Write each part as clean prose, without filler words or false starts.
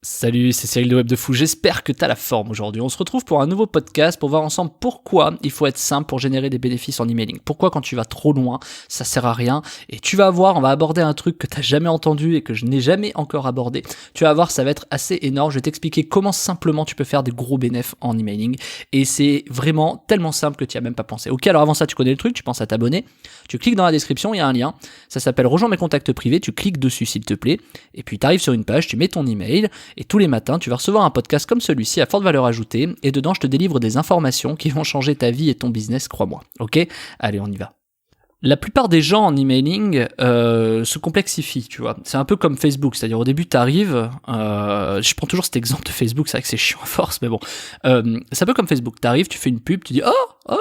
Salut, c'est Cyril de Web de Fou, j'espère que t'as la forme aujourd'hui. On se retrouve pour un nouveau podcast pour voir ensemble pourquoi il faut être simple pour générer des bénéfices en emailing. Pourquoi quand tu vas trop loin, ça sert à rien. Et tu vas voir, on va aborder un truc que t'as jamais entendu et que je n'ai jamais encore abordé. Tu vas voir, ça va être assez énorme. Je vais t'expliquer comment simplement tu peux faire des gros bénéfices en emailing. Et c'est vraiment tellement simple que tu n'y as même pas pensé. Ok, alors avant ça, tu connais le truc, tu penses à t'abonner. Tu cliques dans la description, il y a un lien. Ça s'appelle Rejoins mes contacts privés. Tu cliques dessus s'il te plaît. Et puis tu arrives sur une page, tu mets ton email. Et tous les matins, tu vas recevoir un podcast comme celui-ci à forte valeur ajoutée, et dedans, je te délivre des informations qui vont changer ta vie et ton business, crois-moi. Ok ? Allez, on y va. La plupart des gens en emailing se complexifient, tu vois. C'est un peu comme Facebook, c'est-à-dire au début, t'arrives, je prends toujours cet exemple de Facebook, c'est vrai que c'est chiant à force, mais bon. C'est un peu comme Facebook, t'arrives, tu fais une pub, tu dis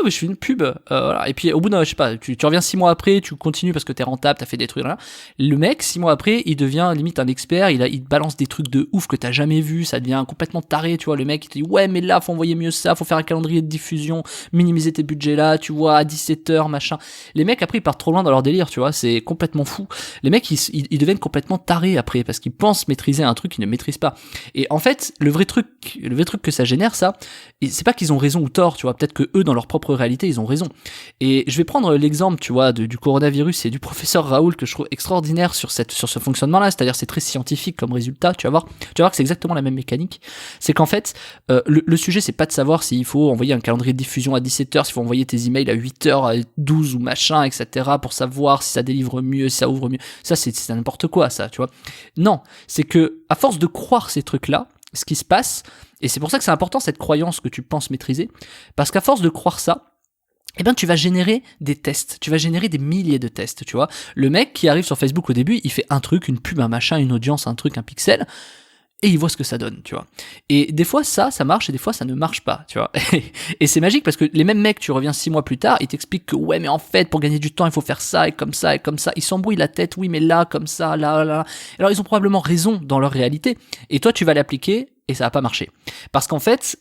mais je fais une pub, voilà. Et puis au bout d'un, je sais pas, tu reviens 6 mois après, tu continues parce que t'es rentable, t'as fait des trucs, là. Le mec, 6 mois après, il devient limite un expert, il te balance des trucs de ouf que t'as jamais vu, ça devient complètement taré, tu vois. Le mec, il te dit, ouais, mais là, faut envoyer mieux ça, faut faire un calendrier de diffusion, minimiser tes budgets là, tu vois, à 17h, machin. Les mecs, après, ils partent trop loin dans leur délire, tu vois, c'est complètement fou. Les mecs, ils deviennent complètement tarés après, parce qu'ils pensent maîtriser un truc qu'ils ne maîtrisent pas. Et en fait, le vrai truc que ça génère, ça, c'est pas qu'ils ont raison ou tort, tu vois, peut-être que eux, dans leur propre réalité, ils ont raison. Et je vais prendre l'exemple, tu vois, du coronavirus et du professeur Raoult, que je trouve extraordinaire sur ce fonctionnement-là, c'est-à-dire c'est très scientifique comme résultat, tu vas voir que c'est exactement la même mécanique. C'est qu'en fait, le sujet, c'est pas de savoir s'il faut envoyer un calendrier de diffusion à 17h, s'il faut envoyer tes emails à 8h, à 12 ou machin, etc., pour savoir si ça délivre mieux, si ça ouvre mieux. Ça, c'est n'importe quoi, ça, tu vois. Non, c'est que, à force de croire ces trucs-là, ce qui se passe, et c'est pour ça que c'est important cette croyance que tu penses maîtriser, parce qu'à force de croire ça, eh ben, tu vas générer des tests, tu vas générer des milliers de tests, tu vois. Le mec qui arrive sur Facebook au début, il fait un truc, une pub, un machin, une audience, un truc, un pixel, et il voit ce que ça donne, tu vois. Et des fois, ça marche, et des fois, ça ne marche pas, tu vois. Et c'est magique, parce que les mêmes mecs, tu reviens 6 mois plus tard, ils t'expliquent que, ouais, mais en fait, pour gagner du temps, il faut faire ça, et comme ça, et comme ça. Ils s'embrouillent la tête, oui, mais là, comme ça, là. Alors, ils ont probablement raison dans leur réalité, et toi, tu vas l'appliquer, et ça va pas marcher. Parce qu'en fait,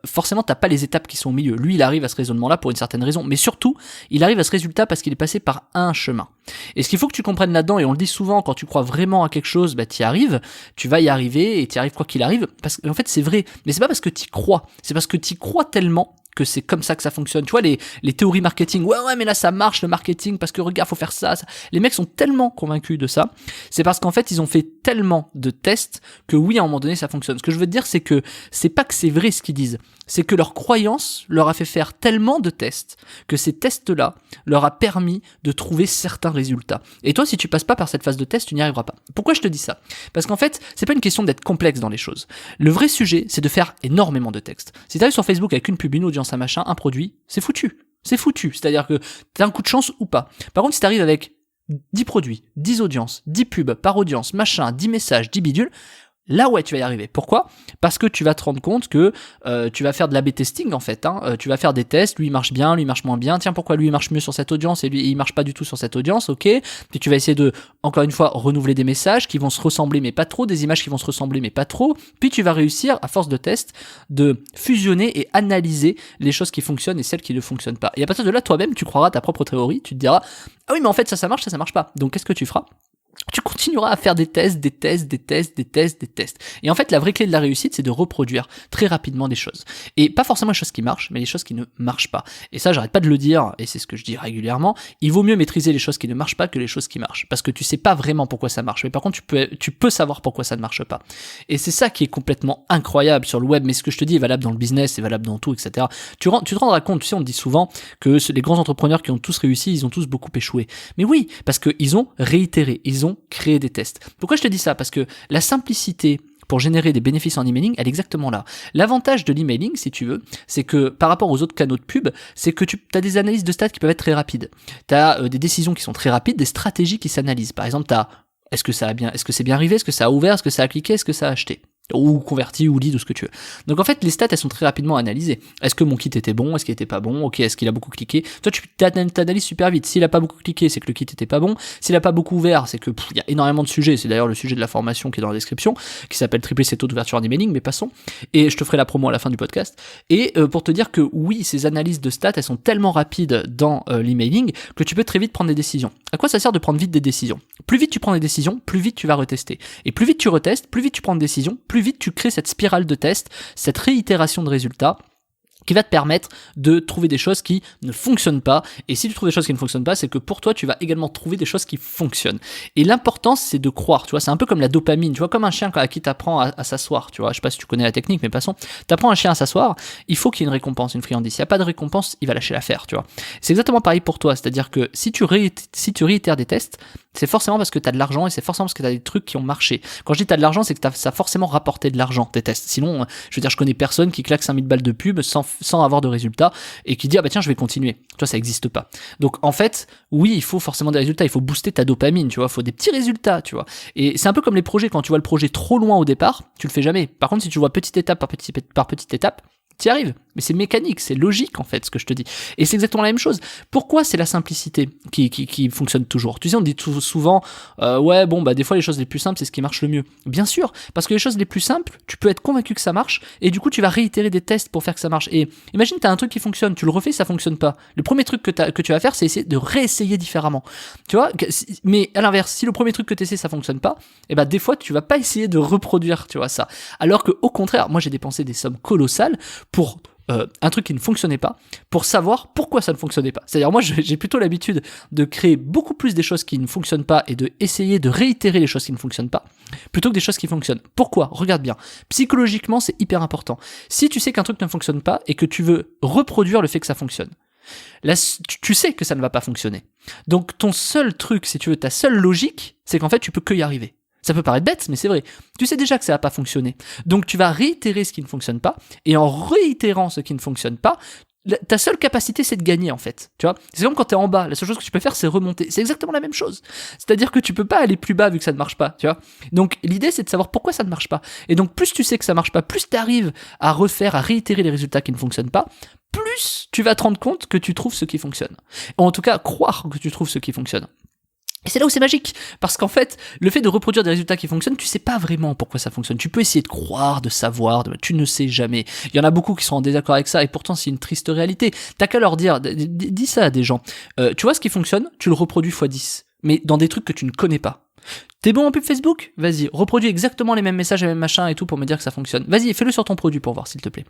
forcément, t'as pas les étapes qui sont au milieu. Lui, il arrive à ce raisonnement-là pour une certaine raison, mais surtout, il arrive à ce résultat parce qu'il est passé par un chemin. Et ce qu'il faut que tu comprennes là-dedans, et on le dit souvent, quand tu crois vraiment à quelque chose, bah t'y arrives, tu vas y arriver, et t'y arrives quoi qu'il arrive, parce qu'en fait, c'est vrai. Mais c'est pas parce que t'y crois, c'est parce que t'y crois tellement que c'est comme ça que ça fonctionne. Tu vois, les théories marketing, ouais, mais là, ça marche, le marketing, parce que regarde, faut faire ça. Les mecs sont tellement convaincus de ça. C'est parce qu'en fait, ils ont fait tellement de tests que oui, à un moment donné, ça fonctionne. Ce que je veux te dire, c'est que c'est pas que c'est vrai ce qu'ils disent. C'est que leur croyance leur a fait faire tellement de tests que ces tests-là leur a permis de trouver certains résultats. Et toi, si tu passes pas par cette phase de test, tu n'y arriveras pas. Pourquoi je te dis ça ? Parce qu'en fait, c'est pas une question d'être complexe dans les choses. Le vrai sujet, c'est de faire énormément de textes. Si tu arrives sur Facebook avec une pub, une audience, un machin, un produit, c'est foutu. C'est foutu. C'est-à-dire que t'as un coup de chance ou pas. Par contre, si t'arrives avec 10 produits, 10 audiences, 10 pubs par audience, machin, 10 messages, 10 bidules, là ouais tu vas y arriver. Pourquoi ? Parce que tu vas te rendre compte que tu vas faire de l'A/B testing en fait, tu vas faire des tests, lui il marche bien, lui il marche moins bien, tiens pourquoi lui il marche mieux sur cette audience et lui il marche pas du tout sur cette audience, ok. Puis tu vas essayer de, encore une fois, renouveler des messages qui vont se ressembler mais pas trop, des images qui vont se ressembler mais pas trop, puis tu vas réussir à force de tests de fusionner et analyser les choses qui fonctionnent et celles qui ne fonctionnent pas. Et à partir de là toi-même tu croiras à ta propre théorie, tu te diras ah oui mais en fait ça marche, ça marche pas, donc qu'est-ce que tu feras ? Tu continueras à faire des tests. Et en fait, la vraie clé de la réussite, c'est de reproduire très rapidement des choses. Et pas forcément les choses qui marchent, mais les choses qui ne marchent pas. Et ça, j'arrête pas de le dire, et c'est ce que je dis régulièrement, il vaut mieux maîtriser les choses qui ne marchent pas que les choses qui marchent. Parce que tu sais pas vraiment pourquoi ça marche. Mais par contre, tu peux savoir pourquoi ça ne marche pas. Et c'est ça qui est complètement incroyable sur le web. Mais ce que je te dis est valable dans le business, c'est valable dans tout, etc. Tu te rendras compte, tu sais, on dit souvent que les grands entrepreneurs qui ont tous réussi, ils ont tous beaucoup échoué. Mais oui, parce qu'ils ont réitéré, ils ont créé des tests. Pourquoi je te dis ça ? Parce que la simplicité pour générer des bénéfices en emailing, elle est exactement là. L'avantage de l'emailing, si tu veux, c'est que par rapport aux autres canaux de pub, c'est que tu as des analyses de stats qui peuvent être très rapides. Tu as des décisions qui sont très rapides, des stratégies qui s'analysent. Par exemple, tu as est-ce que c'est bien arrivé, est-ce que ça a ouvert, est-ce que ça a cliqué, est-ce que ça a acheté ? Ou converti, ou lead, ou ce que tu veux. Donc en fait, les stats, elles sont très rapidement analysées. Est-ce que mon kit était bon? Est-ce qu'il était pas bon? Ok, est-ce qu'il a beaucoup cliqué? Toi, tu t'analyses super vite. S'il a pas beaucoup cliqué, c'est que le kit était pas bon. S'il a pas beaucoup ouvert, c'est que il y a énormément de sujets. C'est d'ailleurs le sujet de la formation qui est dans la description, qui s'appelle tripler ses taux d'ouverture en emailing, mais passons. Et je te ferai la promo à la fin du podcast. Et pour te dire que oui, ces analyses de stats, elles sont tellement rapides dans l'emailing que tu peux très vite prendre des décisions. À quoi ça sert de prendre vite des décisions? Plus vite tu prends des décisions, plus vite tu vas retester. Et plus vite tu retestes, plus vite tu prends des décisions, plus vite tu crées cette spirale de tests, cette réitération de résultats, qui va te permettre de trouver des choses qui ne fonctionnent pas. Et si tu trouves des choses qui ne fonctionnent pas, c'est que pour toi, tu vas également trouver des choses qui fonctionnent. Et l'important, c'est de croire, tu vois, c'est un peu comme la dopamine, tu vois, comme un chien à qui t'apprends à s'asseoir, tu vois, je sais pas si tu connais la technique, mais passons, t'apprends un chien à s'asseoir, il faut qu'il y ait une récompense, une friandise. S'il n'y a pas de récompense, il va lâcher l'affaire, tu vois. C'est exactement pareil pour toi, c'est-à-dire que si tu réitères des tests, c'est forcément parce que tu as de l'argent et c'est forcément parce que tu as des trucs qui ont marché. Quand je dis tu as de l'argent, c'est que ça a forcément rapporté de l'argent, tes tests. Sinon, je veux dire, je connais personne qui claque 5000 balles de pub sans avoir de résultats et qui dit, ah bah tiens, je vais continuer. Tu vois, ça n'existe pas. Donc, en fait, oui, il faut forcément des résultats, il faut booster ta dopamine, tu vois, il faut des petits résultats, tu vois. Et c'est un peu comme les projets, quand tu vois le projet trop loin au départ, tu le fais jamais. Par contre, si tu vois petite étape par petite étape, t'y arrives. Mais c'est mécanique, c'est logique en fait ce que je te dis. Et c'est exactement la même chose. Pourquoi c'est la simplicité qui fonctionne toujours? Tu sais, on dit souvent, ouais bon bah des fois les choses les plus simples c'est ce qui marche le mieux. Bien sûr, parce que les choses les plus simples, tu peux être convaincu que ça marche et du coup tu vas réitérer des tests pour faire que ça marche. Et imagine t'as un truc qui fonctionne, tu le refais, ça fonctionne pas. Le premier truc que tu vas faire c'est essayer de réessayer différemment. Tu vois, mais à l'inverse, si le premier truc que tu essaies ça fonctionne pas, et ben des fois tu vas pas essayer de reproduire, tu vois ça. Alors que au contraire, moi j'ai dépensé des sommes colossales pour un truc qui ne fonctionnait pas, pour savoir pourquoi ça ne fonctionnait pas. C'est-à-dire moi j'ai plutôt l'habitude de créer beaucoup plus des choses qui ne fonctionnent pas et de essayer de réitérer les choses qui ne fonctionnent pas, plutôt que des choses qui fonctionnent. Pourquoi? Regarde bien. Psychologiquement, c'est hyper important. Si tu sais qu'un truc ne fonctionne pas et que tu veux reproduire le fait que ça fonctionne, là, tu sais que ça ne va pas fonctionner. Donc ton seul truc, si tu veux, ta seule logique, c'est qu'en fait tu peux que y arriver. Ça peut paraître bête, mais c'est vrai. Tu sais déjà que ça va pas fonctionner. Donc tu vas réitérer ce qui ne fonctionne pas, et en réitérant ce qui ne fonctionne pas, ta seule capacité c'est de gagner en fait. Tu vois, c'est comme quand t'es en bas, la seule chose que tu peux faire c'est remonter. C'est exactement la même chose. C'est-à-dire que tu peux pas aller plus bas vu que ça ne marche pas, tu vois. Donc l'idée c'est de savoir pourquoi ça ne marche pas. Et donc plus tu sais que ça marche pas, plus tu arrives à réitérer les résultats qui ne fonctionnent pas, plus tu vas te rendre compte que tu trouves ce qui fonctionne. Ou en tout cas croire que tu trouves ce qui fonctionne. Et c'est là où c'est magique, parce qu'en fait, le fait de reproduire des résultats qui fonctionnent, tu sais pas vraiment pourquoi ça fonctionne. Tu peux essayer de croire, de savoir, tu ne sais jamais. Il y en a beaucoup qui sont en désaccord avec ça, et pourtant c'est une triste réalité. T'as qu'à leur dire, dis ça à des gens. Tu vois ce qui fonctionne, tu le reproduis x10, mais dans des trucs que tu ne connais pas. T'es bon en pub Facebook? Vas-y, reproduis exactement les mêmes messages, les mêmes machins et tout pour me dire que ça fonctionne. Vas-y, fais-le sur ton produit pour voir s'il te plaît.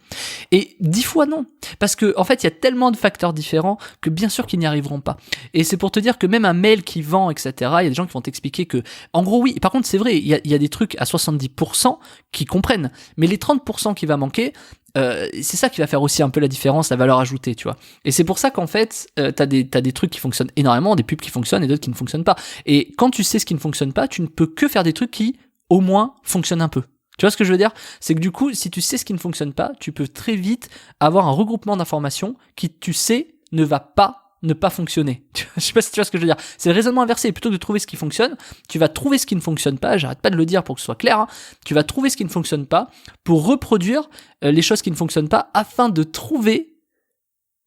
Et 10 fois non. Parce que, en fait, il y a tellement de facteurs différents que bien sûr qu'ils n'y arriveront pas. Et c'est pour te dire que même un mail qui vend, etc., il y a des gens qui vont t'expliquer que, en gros, oui, par contre, c'est vrai, il y a des trucs à 70% qui comprennent. Mais les 30% qui va manquer, c'est ça qui va faire aussi un peu la différence, la valeur ajoutée, tu vois. Et c'est pour ça qu'en fait, t'as des trucs qui fonctionnent énormément, des pubs qui fonctionnent et d'autres qui ne fonctionnent pas. Et quand tu sais ce qui ne fonctionne pas, tu ne peux que faire des trucs qui, au moins, fonctionnent un peu. Tu vois ce que je veux dire? C'est que du coup, si tu sais ce qui ne fonctionne pas, tu peux très vite avoir un regroupement d'informations qui, tu sais, ne pas fonctionner. Je sais pas si tu vois ce que je veux dire. C'est le raisonnement inversé. Plutôt que de trouver ce qui fonctionne, tu vas trouver ce qui ne fonctionne pas. J'arrête pas de le dire pour que ce soit clair. Hein. Tu vas trouver ce qui ne fonctionne pas pour reproduire les choses qui ne fonctionnent pas afin de trouver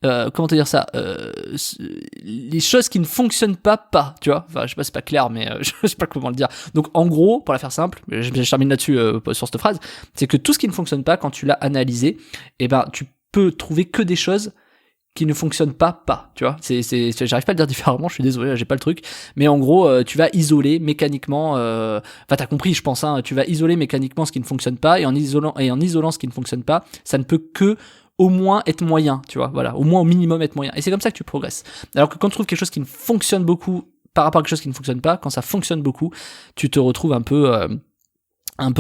comment te dire ça, les choses qui ne fonctionnent pas, tu vois. Enfin, je sais pas, c'est pas clair, mais je sais pas comment le dire. Donc, en gros, pour la faire simple, je termine là-dessus sur cette phrase, c'est que tout ce qui ne fonctionne pas, quand tu l'as analysé, eh ben, tu peux trouver que des choses qui ne fonctionnent pas, tu vois. J'arrive pas à le dire différemment, je suis désolé, j'ai pas le truc. Mais en gros, tu vas isoler mécaniquement, enfin, t'as compris, je pense, hein, tu vas isoler mécaniquement ce qui ne fonctionne pas, et en isolant ce qui ne fonctionne pas, ça ne peut que au moins être moyen, tu vois, voilà, au moins au minimum être moyen. Et c'est comme ça que tu progresses. Alors que quand tu trouves quelque chose qui ne fonctionne beaucoup par rapport à quelque chose qui ne fonctionne pas, quand ça fonctionne beaucoup, tu te retrouves un peu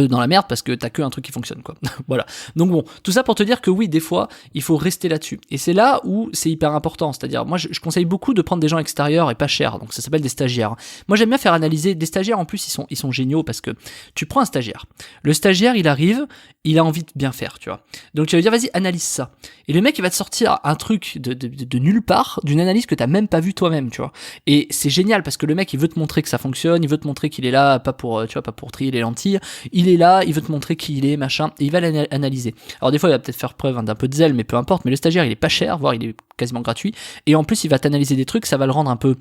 dans la merde parce que t'as que un truc qui fonctionne, quoi. Voilà. Donc bon, tout ça pour te dire que oui, des fois, il faut rester là-dessus. Et c'est là où c'est hyper important. C'est-à-dire, moi, je conseille beaucoup de prendre des gens extérieurs et pas chers. Donc ça s'appelle des stagiaires. Moi, j'aime bien faire analyser des stagiaires. En plus, ils sont géniaux parce que tu prends un stagiaire. Le stagiaire, il arrive, il a envie de bien faire, tu vois. Donc tu vas lui dire, vas-y, analyse ça. Et le mec, il va te sortir un truc de nulle part, d'une analyse que t'as même pas vue toi-même, tu vois. Et c'est génial parce que le mec, il veut te montrer que ça fonctionne, il veut te montrer qu'il est là, pas pour trier les lentilles. Il est là, il veut te montrer qui il est, machin, et il va l'analyser. Alors des fois, il va peut-être faire preuve d'un peu de zèle, mais peu importe, mais le stagiaire, il est pas cher, voire il est quasiment gratuit, et en plus, il va t'analyser des trucs, ça va le rendre un peu...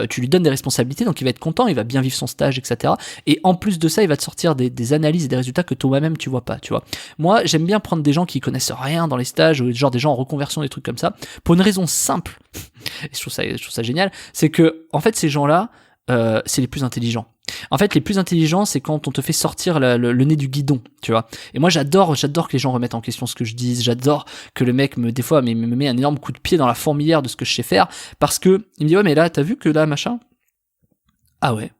tu lui donnes des responsabilités, donc il va être content, il va bien vivre son stage, etc. Et en plus de ça, il va te sortir des analyses et des résultats que toi-même, tu vois pas, tu vois. Moi, j'aime bien prendre des gens qui connaissent rien dans les stages, ou genre des gens en reconversion, des trucs comme ça, pour une raison simple, et je trouve ça génial, c'est que, en fait, ces gens-là, c'est les plus intelligents. En fait, les plus intelligents, c'est quand on te fait sortir le nez du guidon, tu vois. Et moi, j'adore que les gens remettent en question ce que je dis. J'adore que le mec des fois, me met un énorme coup de pied dans la fourmilière de ce que je sais faire, parce que il me dit ouais, mais là, t'as vu que là, machin. Ah ouais.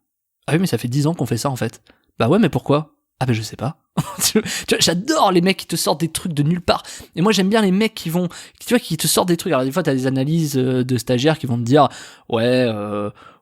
Ah oui, mais ça fait 10 ans qu'on fait ça en fait. Bah ouais, mais pourquoi? Ah ben je sais pas. Tu vois, j'adore les mecs qui te sortent des trucs de nulle part. Et moi j'aime bien les mecs qui te sortent des trucs. Alors des fois t'as des analyses de stagiaires qui vont te dire ouais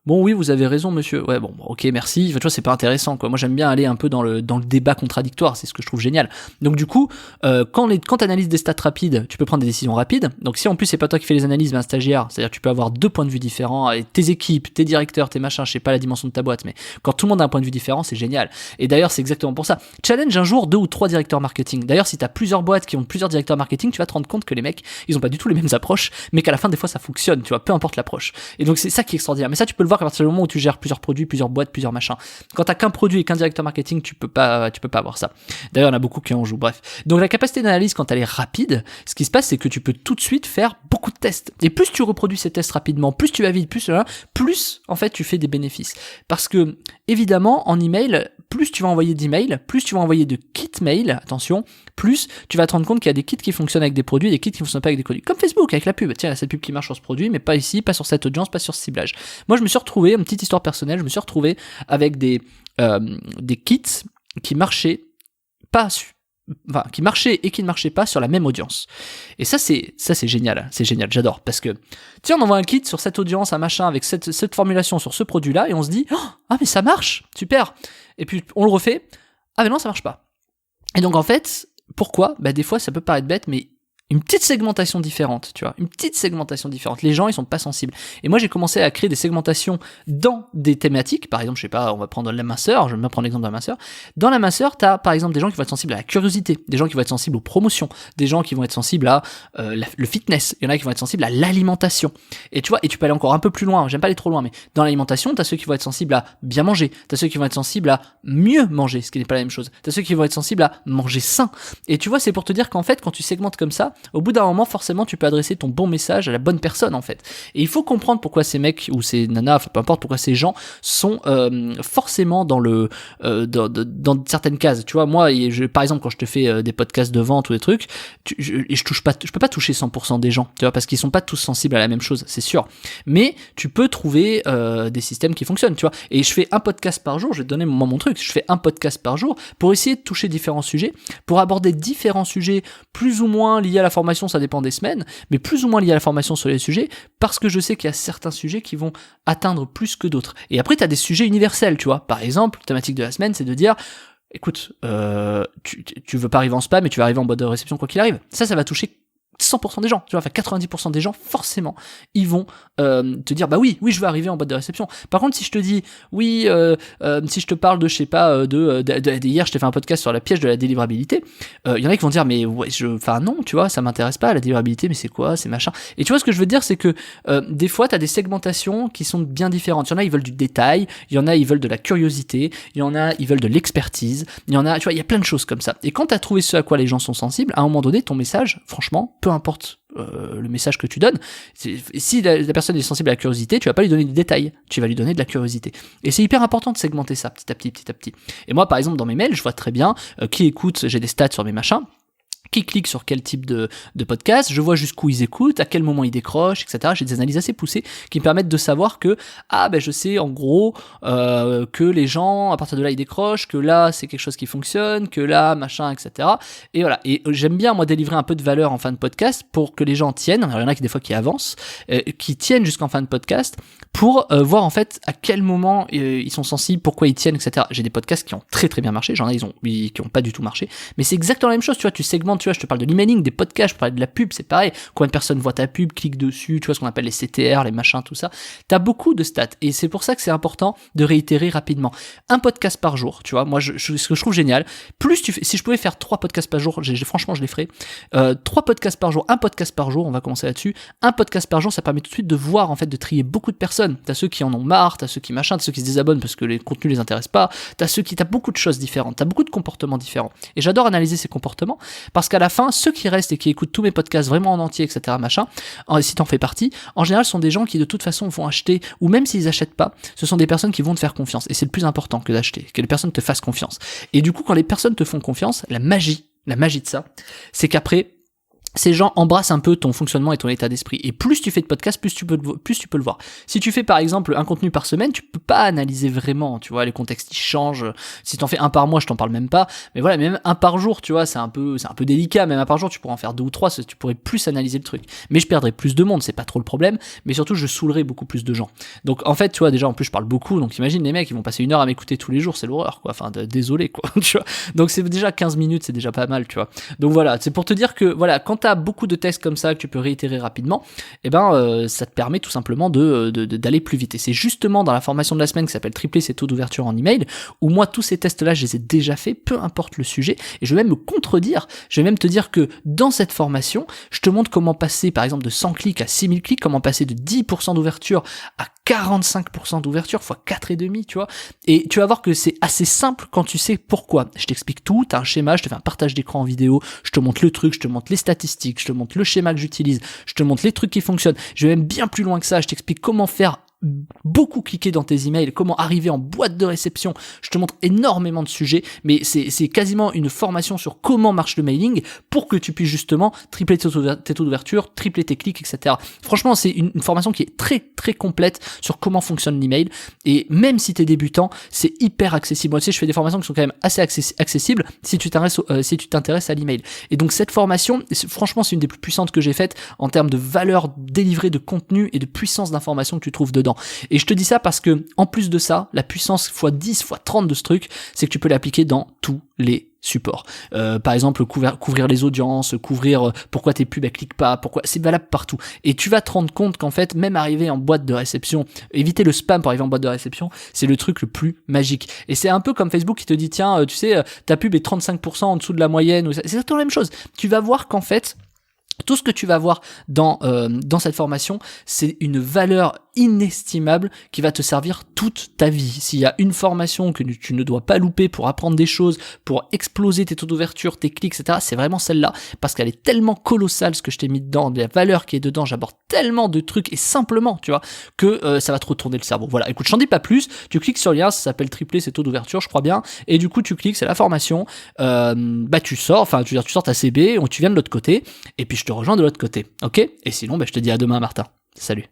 bon oui vous avez raison monsieur. Ouais bon ok merci. Tu vois c'est pas intéressant quoi. Moi j'aime bien aller un peu dans le débat contradictoire. C'est ce que je trouve génial. Donc du coup quand t'analyses des stats rapides, tu peux prendre des décisions rapides. Donc si en plus c'est pas toi qui fais les analyses mais un stagiaire, c'est-à-dire tu peux avoir 2 points de vue différents, et tes équipes, tes directeurs, tes machins, je sais pas la dimension de ta boîte, mais quand tout le monde a un point de vue différent, c'est génial. Et d'ailleurs c'est exactement pour ça. Challenge un jour 2 ou 3 directeurs marketing. D'ailleurs si t'as plusieurs boîtes qui ont plusieurs directeurs marketing, tu vas te rendre compte que les mecs ils ont pas du tout les mêmes approches, mais qu'à la fin des fois ça fonctionne, tu vois, peu importe l'approche. Et donc c'est ça qui est extraordinaire. Mais ça tu peux le voir à partir du moment où tu gères plusieurs produits, plusieurs boîtes, plusieurs machins. Quand t'as qu'un produit et qu'un directeur marketing, tu peux pas avoir ça. D'ailleurs, il y en a beaucoup qui en jouent. Bref. Donc, la capacité d'analyse, quand elle est rapide, ce qui se passe, c'est que tu peux tout de suite faire beaucoup de tests. Et plus tu reproduis ces tests rapidement, plus tu vas vite, plus, en fait, tu fais des bénéfices. Parce que, évidemment, en email, plus tu vas envoyer d'emails, plus tu vas envoyer de kits mail, attention, plus tu vas te rendre compte qu'il y a des kits qui fonctionnent avec des produits et des kits qui fonctionnent pas avec des produits. Comme Facebook, avec la pub. Tiens, il y a cette pub qui marche sur ce produit, mais pas ici, pas sur cette audience, pas sur ce ciblage. Moi, je me suis retrouvé, une petite histoire personnelle, je me suis retrouvé avec des kits qui marchaient pas qui marchaient et qui ne marchaient pas sur la même audience. Et ça c'est génial, j'adore, parce que tiens, on envoie un kit sur cette audience, un machin avec cette formulation sur ce produit-là, et on se dit ah mais ça marche, super. Et puis on le refait, ah mais non ça marche pas. Et donc en fait, pourquoi? Bah des fois ça peut paraître bête, mais une petite segmentation différente, tu vois, une petite segmentation différente. Les gens, ils sont pas sensibles. Et moi, j'ai commencé à créer des segmentations dans des thématiques. Par exemple, je sais pas, on va prendre la minceur, je vais même prendre l'exemple de la minceur. Dans la minceur, t'as, par exemple, des gens qui vont être sensibles à la curiosité, des gens qui vont être sensibles aux promotions, des gens qui vont être sensibles à le fitness, il y en a qui vont être sensibles à l'alimentation. Et tu vois, et tu peux aller encore un peu plus loin, j'aime pas aller trop loin, mais dans l'alimentation, t'as ceux qui vont être sensibles à bien manger, t'as ceux qui vont être sensibles à mieux manger, ce qui n'est pas la même chose. T'as ceux qui vont être sensibles à manger sain. Et tu vois, c'est pour te dire qu'en fait, quand tu segmentes comme ça, au bout d'un moment, forcément, tu peux adresser ton bon message à la bonne personne, en fait. Et il faut comprendre pourquoi ces mecs ou ces nanas, enfin, peu importe, pourquoi ces gens sont forcément dans dans certaines cases. Tu vois, moi, par exemple, quand je te fais des podcasts de vente ou des trucs, je peux pas toucher 100% des gens, tu vois, parce qu'ils sont pas tous sensibles à la même chose, c'est sûr. Mais tu peux trouver des systèmes qui fonctionnent, tu vois. Et je fais un podcast par jour, je vais te donner mon truc, je fais un podcast par jour pour essayer de toucher différents sujets, pour aborder différents sujets plus ou moins liés à la formation, ça dépend des semaines, mais plus ou moins liés à la formation sur les sujets, parce que je sais qu'il y a certains sujets qui vont atteindre plus que d'autres. Et après, tu as des sujets universels, tu vois. Par exemple, la thématique de la semaine, c'est de dire, écoute, tu veux pas arriver en spam, mais tu vas arriver en boîte de réception quoi qu'il arrive. Ça va toucher 100% des gens, tu vois, enfin 90% des gens, forcément, ils vont te dire, bah oui, je veux arriver en boîte de réception. Par contre, si je te dis, oui, si je te parle de, je sais pas, hier, je t'ai fait un podcast sur la piège de la délivrabilité, il y en a qui vont dire, mais ouais, enfin non, tu vois, ça m'intéresse pas, la délivrabilité, mais c'est quoi, c'est machin. Et tu vois, ce que je veux dire, c'est que des fois, t'as des segmentations qui sont bien différentes. Il y en a, ils veulent du détail, il y en a, ils veulent de la curiosité, il y en a, ils veulent de l'expertise, il y en a, tu vois, il y a plein de choses comme ça. Et quand t'as trouvé ce à quoi les gens sont sensibles, à un moment donné, ton message, franchement, peu importe le message que tu donnes, si la personne est sensible à la curiosité, tu vas pas lui donner des détails, tu vas lui donner de la curiosité. Et c'est hyper important de segmenter ça petit à petit. Et moi, par exemple, dans mes mails, je vois très bien qui écoute, j'ai des stats sur mes machins, qui clique sur quel type de podcast, je vois jusqu'où ils écoutent, à quel moment ils décrochent, etc. J'ai des analyses assez poussées qui me permettent de savoir que, je sais en gros que les gens, à partir de là, ils décrochent, que là, c'est quelque chose qui fonctionne, que là, machin, etc. Et voilà. Et j'aime bien, moi, délivrer un peu de valeur en fin de podcast pour que les gens tiennent. Alors, il y en a qui, des fois, qui avancent, qui tiennent jusqu'en fin de podcast pour voir, en fait, à quel moment ils sont sensibles, pourquoi ils tiennent, etc. J'ai des podcasts qui ont très, très bien marché. J'en ai, qui ont pas du tout marché. Mais c'est exactement la même chose, tu vois, tu segmentes. Tu vois, je te parle de l'emailing, des podcasts, je te parle de la pub, c'est pareil. Combien de personnes voient ta pub, cliquent dessus, tu vois ce qu'on appelle les CTR, les machins, tout ça. T'as beaucoup de stats. Et c'est pour ça que c'est important de réitérer rapidement. Un podcast par jour, tu vois. Moi, ce que je trouve génial, si je pouvais faire 3 podcasts par jour, franchement, je les ferais. 3 podcasts par jour, un podcast par jour, on va commencer là-dessus. Un podcast par jour, ça permet tout de suite de voir, en fait, de trier beaucoup de personnes. T'as ceux qui en ont marre, t'as ceux qui machin, t'as ceux qui se désabonnent parce que les contenus les intéressent pas. T'as beaucoup de choses différentes, t'as beaucoup de comportements différents. Et j'adore analyser ces comportements parce Parce qu'à la fin, ceux qui restent et qui écoutent tous mes podcasts vraiment en entier, etc., machin, si t'en fais partie, en général, sont des gens qui de toute façon vont acheter, ou même s'ils achètent pas, ce sont des personnes qui vont te faire confiance. Et c'est le plus important que d'acheter, que les personnes te fassent confiance. Et du coup, quand les personnes te font confiance, la magie de ça, c'est qu'après, ces gens embrassent un peu ton fonctionnement et ton état d'esprit. Et plus tu fais de podcasts, plus tu peux le voir. Si tu fais par exemple un contenu par semaine, tu peux pas analyser vraiment, tu vois, les contextes ils changent. Si t'en fais un par mois, je t'en parle même pas. Mais voilà, même un par jour, tu vois, c'est un peu délicat. Même un par jour, tu pourrais en faire 2 ou 3, tu pourrais plus analyser le truc. Mais je perdrais plus de monde, c'est pas trop le problème. Mais surtout, je saoulerais beaucoup plus de gens. Donc en fait, tu vois, déjà en plus je parle beaucoup. Donc imagine les mecs, ils vont passer 1 heure à m'écouter tous les jours, c'est l'horreur, quoi. Enfin, désolé, quoi. Tu vois. Donc c'est déjà 15 minutes, c'est déjà pas mal, tu vois. Donc voilà, c'est pour te dire que voilà, quand t'as beaucoup de textes comme ça que tu peux réitérer rapidement, et ça te permet tout simplement d'aller plus vite. Et c'est justement dans la formation de la semaine qui s'appelle tripler ses taux d'ouverture en email, où moi tous ces tests là je les ai déjà fait, peu importe le sujet, et je vais même me contredire, je vais même te dire que dans cette formation, je te montre comment passer par exemple de 100 clics à 6000 clics, comment passer de 10% d'ouverture à 45% d'ouverture fois 4,5, tu vois, et tu vas voir que c'est assez simple quand tu sais pourquoi. Je t'explique tout, t'as un schéma, je te fais un partage d'écran en vidéo, je te montre le truc, je te montre les statistiques, je te montre le schéma que j'utilise, je te montre les trucs qui fonctionnent, je vais même bien plus loin que ça, je t'explique comment faire beaucoup cliquer dans tes emails, comment arriver en boîte de réception, je te montre énormément de sujets, mais c'est quasiment une formation sur comment marche le mailing pour que tu puisses justement tripler tes taux d'ouverture, tripler tes clics, etc. Franchement, c'est une formation qui est très très complète sur comment fonctionne l'email, et même si t'es débutant, c'est hyper accessible. Moi, tu sais, je fais des formations qui sont quand même assez accessibles si tu t'intéresses à l'email. Et donc cette formation, franchement, c'est une des plus puissantes que j'ai faites en termes de valeur délivrée, de contenu et de puissance d'information que tu trouves dedans. Et je te dis ça parce que, en plus de ça, la puissance x10, x30 de ce truc, c'est que tu peux l'appliquer dans tous les supports. Par exemple, couvrir les audiences, couvrir pourquoi tes pubs elles cliquent pas, pourquoi, c'est valable partout. Et tu vas te rendre compte qu'en fait, même arriver en boîte de réception, éviter le spam pour arriver en boîte de réception, c'est le truc le plus magique. Et c'est un peu comme Facebook qui te dit, tiens, tu sais, ta pub est 35% en dessous de la moyenne, c'est exactement la même chose. Tu vas voir qu'en fait, tout ce que tu vas voir dans cette formation, c'est une valeur inestimable qui va te servir toute ta vie. S'il y a une formation que tu ne dois pas louper pour apprendre des choses, pour exploser tes taux d'ouverture, tes clics, etc., c'est vraiment celle-là, parce qu'elle est tellement colossale, ce que je t'ai mis dedans, la valeur qui est dedans, j'aborde tellement de trucs, et simplement, tu vois, que ça va te retourner le cerveau. Voilà, écoute, je t'en dis pas plus, tu cliques sur le lien, ça s'appelle tripler ses taux d'ouverture, je crois bien, et du coup, tu cliques, c'est la formation, tu sors ta CB, tu viens de l'autre côté, et puis je te rejoins de l'autre côté, ok? Et sinon, je te dis à demain, Martin. Salut.